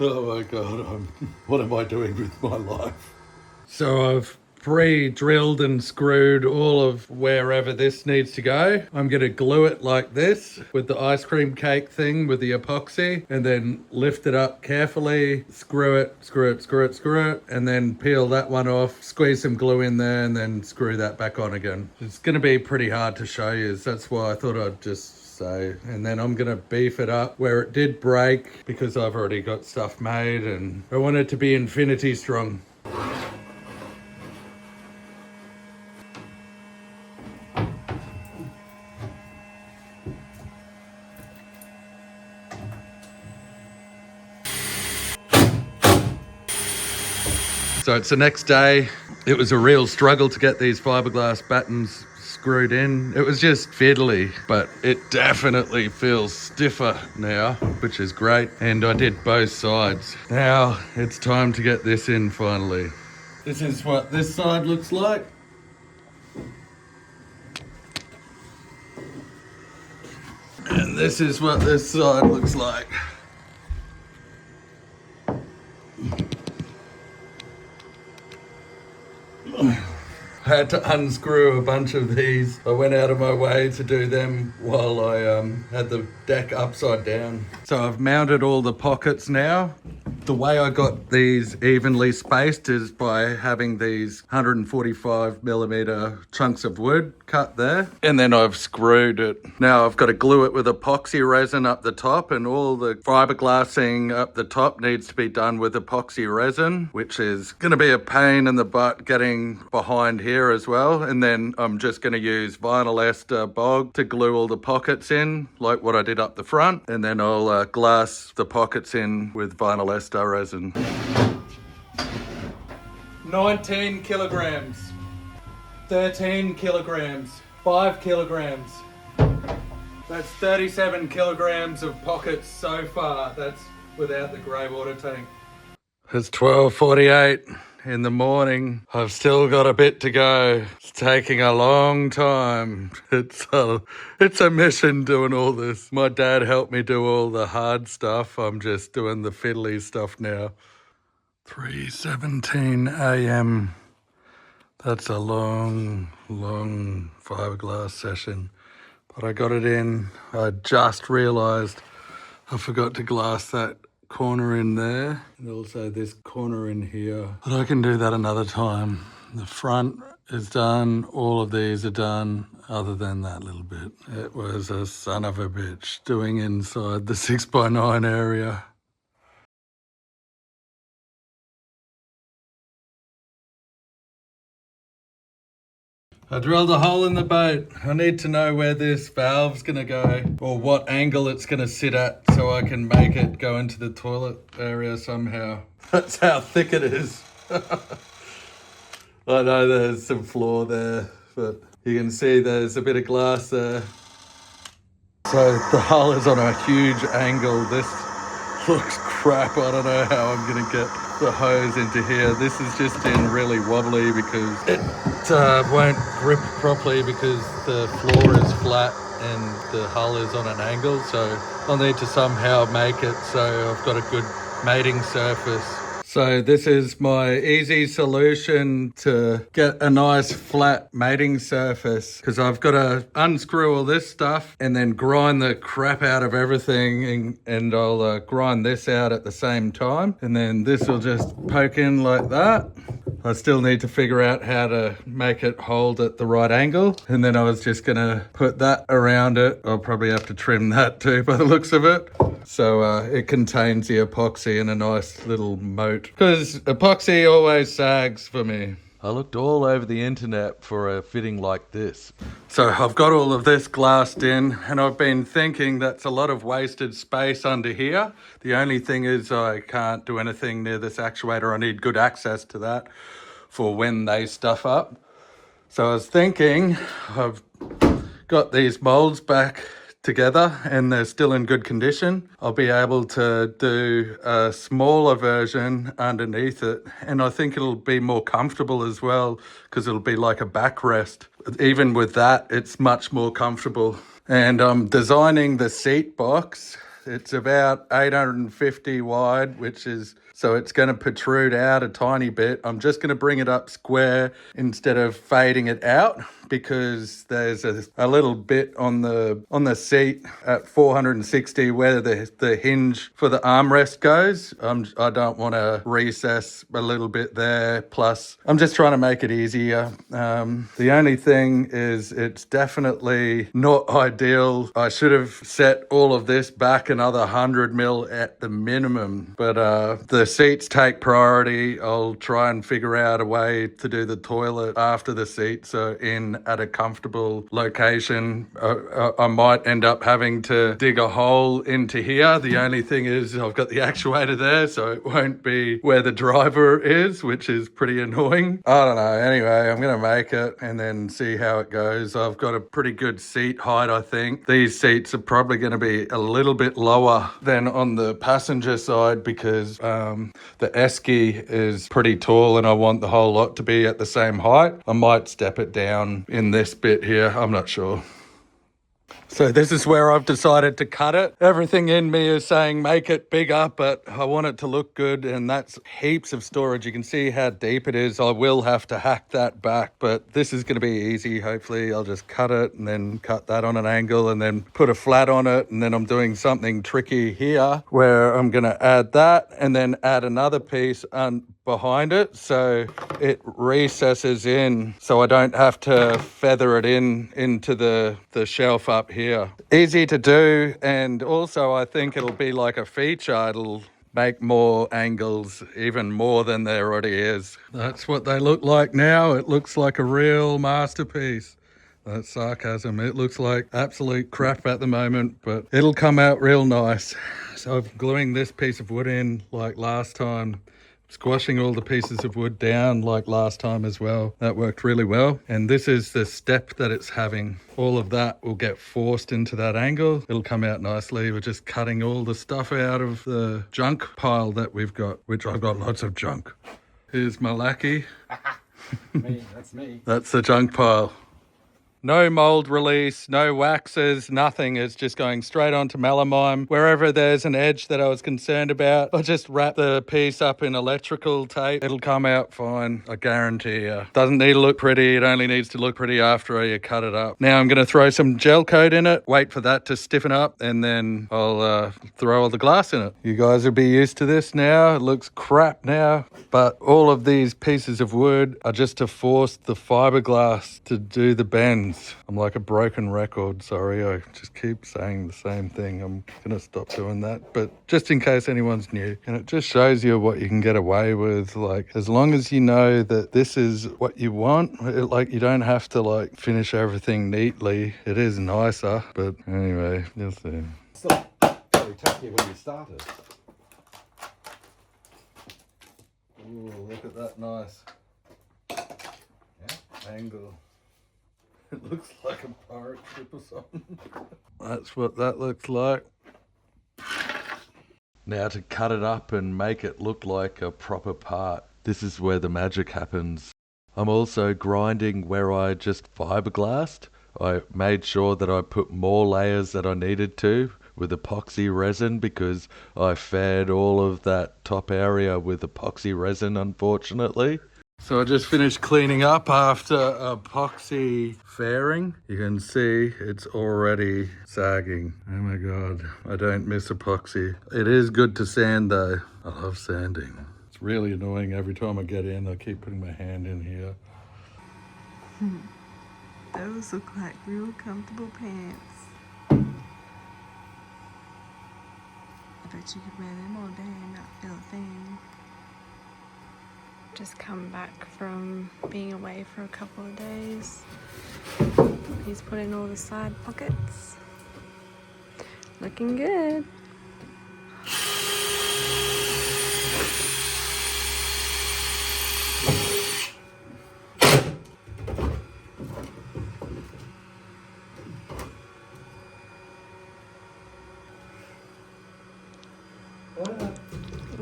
Oh my God, what am I doing with my life? So I've pre-drilled and screwed all of wherever this needs to go. I'm going to glue it like this with the ice cream cake thing with the epoxy, and then lift it up carefully, screw it, and then peel that one off, squeeze some glue in there, and then screw that back on again. It's going to be pretty hard to show you, so that's why I thought I'd just say. And then I'm gonna beef it up where it did break, because I've already got stuff made and I want it to be infinity strong. So it's the next day. It was a real struggle to get these fiberglass battens screwed in. It was just fiddly, but it definitely feels stiffer now, which is great. And I did both sides. Now it's time to get this in finally. This is what this side looks like. And this is what this side looks like. I had to unscrew a bunch of these. I went out of my way to do them while I had the deck upside down. So I've mounted all the pockets now. The way I got these evenly spaced is by having these 145mm chunks of wood cut there. And then I've screwed it. Now I've got to glue it with epoxy resin up the top, and all the fiberglassing up the top needs to be done with epoxy resin, which is going to be a pain in the butt getting behind here as well. And then I'm just going to use vinyl ester bog to glue all the pockets in, like what I did up the front. And then I'll glass the pockets in with vinyl ester resin. 19 kilograms, 13 kilograms, 5 kilograms. That's 37 kilograms of pockets so far. That's without the grey water tank. It's 12:48 in the morning. I've still got a bit to go. It's taking a long time. It's a mission doing all this. My dad helped me do all the hard stuff. I'm just doing the fiddly stuff now. 3:17 a.m. That's a long fiberglass session. But I got it in. I just realised I forgot to glass that corner in there, and also this corner in here. But I can do that another time. The front is done. All of these are done, other than that little bit. It was a son of a bitch doing inside the 6x9 area. I drilled a hole in the boat. I need to know where this valve's gonna go, or what angle it's gonna sit at, so I can make it go into the toilet area somehow. That's how thick it is. I know there's some floor there, but you can see there's a bit of glass there. So the hull is on a huge angle. This looks crap. I don't know how I'm gonna get the hose into here. This is just in really wobbly because it won't grip properly because the floor is flat and the hull is on an angle. So I'll need to somehow make it so I've got a good mating surface. So this is my easy solution to get a nice flat mating surface, because I've got to unscrew all this stuff and then grind the crap out of everything, and I'll grind this out at the same time, and then this will just poke in like that. I still need to figure out how to make it hold at the right angle, and then I was just going to put that around it. I'll probably have to trim that too by the looks of it. So it contains the epoxy in a nice little moat, because epoxy always sags for me. I looked all over the internet for a fitting like this. So I've got all of this glassed in, and I've been thinking that's a lot of wasted space under here. The only thing is I can't do anything near this actuator. I need good access to that for when they stuff up. So I was thinking, I've got these molds back together and they're still in good condition. I'll be able to do a smaller version underneath it, and I think it'll be more comfortable as well, because it'll be like a backrest. Even with that, it's much more comfortable. And I'm designing the seat box It's about 850 wide, which is, so it's going to protrude out a tiny bit. I'm just going to bring it up square instead of fading it out, because there's a little bit on the seat at 460 where the hinge for the armrest goes. I don't want to recess a little bit there. Plus, I'm just trying to make it easier. The only thing is it's definitely not ideal. I should have set all of this back another 100 mil at the minimum, but the seats take priority. I'll try and figure out a way to do the toilet after the seats are in at a comfortable location. I might end up having to dig a hole into here. The only thing is I've got the actuator there, so it won't be where the driver is, which is pretty annoying. I don't know. Anyway, I'm going to make it and then see how it goes. I've got a pretty good seat height, I think. These seats are probably going to be a little bit lower than on the passenger side, because the esky is pretty tall and I want the whole lot to be at the same height. I might step it down in this bit here. I'm not sure. So this is where I've decided to cut it. Everything in me is saying make it bigger, but I want it to look good, and that's heaps of storage. You can see how deep it is. I will have to hack that back, but this is going to be easy. Hopefully I'll just cut it and then cut that on an angle and then put a flat on it, and then I'm doing something tricky here where I'm going to add that and then add another piece behind it so it recesses in, so I don't have to feather it into the shelf up here. Easy to do, and also I think it'll be like a feature. It'll make more angles, even more than there already is. That's what they look like now. It looks like a real masterpiece. That's sarcasm. It looks like absolute crap at the moment, but it'll come out real nice. So I'm gluing this piece of wood in like last time, squashing all the pieces of wood down like last time as well. That worked really well. And this is the step that it's having. All of that will get forced into that angle. It'll come out nicely. We're just cutting all the stuff out of the junk pile that we've got, which I've got lots of junk. Here's my lackey. Me, that's me. That's the junk pile. No mold release, no waxes, nothing. It's just going straight onto melamine. Wherever there's an edge that I was concerned about, I'll just wrap the piece up in electrical tape. It'll come out fine, I guarantee you. Doesn't need to look pretty. It only needs to look pretty after you cut it up. Now I'm going to throw some gel coat in it, wait for that to stiffen up, and then I'll throw all the glass in it. You guys will be used to this now. It looks crap now, but all of these pieces of wood are just to force the fiberglass to do the bends. I'm like a broken record, sorry, I just keep saying the same thing. I'm gonna stop doing that, but just in case anyone's new. And it just shows you what you can get away with. Like, as long as you know that this is what you want, like, you don't have to like finish everything neatly. It is nicer, but anyway, you'll see. Still very tacky when you started. Ooh, look at that nice angle. It looks like a pirate ship or something. That's what that looks like. Now to cut it up and make it look like a proper part, this is where the magic happens. I'm also grinding where I just fiberglassed. I made sure that I put more layers that I needed to with epoxy resin, because I fed all of that top area with epoxy resin, unfortunately. So I just finished cleaning up after epoxy fairing. You can see it's already sagging. Oh my God, I don't miss epoxy. It is good to sand though. I love sanding. It's really annoying every time I get in. I keep putting my hand in here. Those look like real comfortable pants. I bet you could wear them all day and not feel a thing. Just come back from being away for a couple of days. He's put in all the side pockets. Looking good.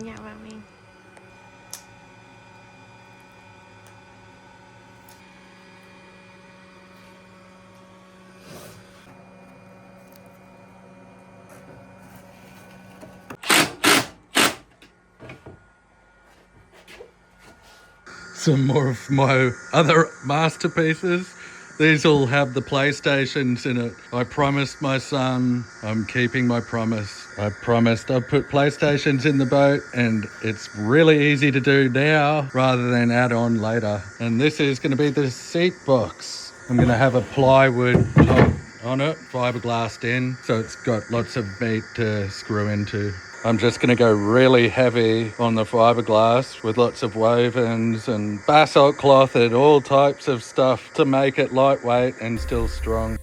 Yeah, mommy. some more of my other masterpieces. These all have the PlayStations in it. I promised my son, I'm keeping my promise. I promised I'd put PlayStations in the boat, and it's really easy to do now rather than add on later. And this is going to be the seat box. I'm going to have a plywood top on it, fiberglassed in, so it's got lots of meat to screw into. I'm just going to go really heavy on the fiberglass with lots of wovens and basalt cloth and all types of stuff to make it lightweight and still strong.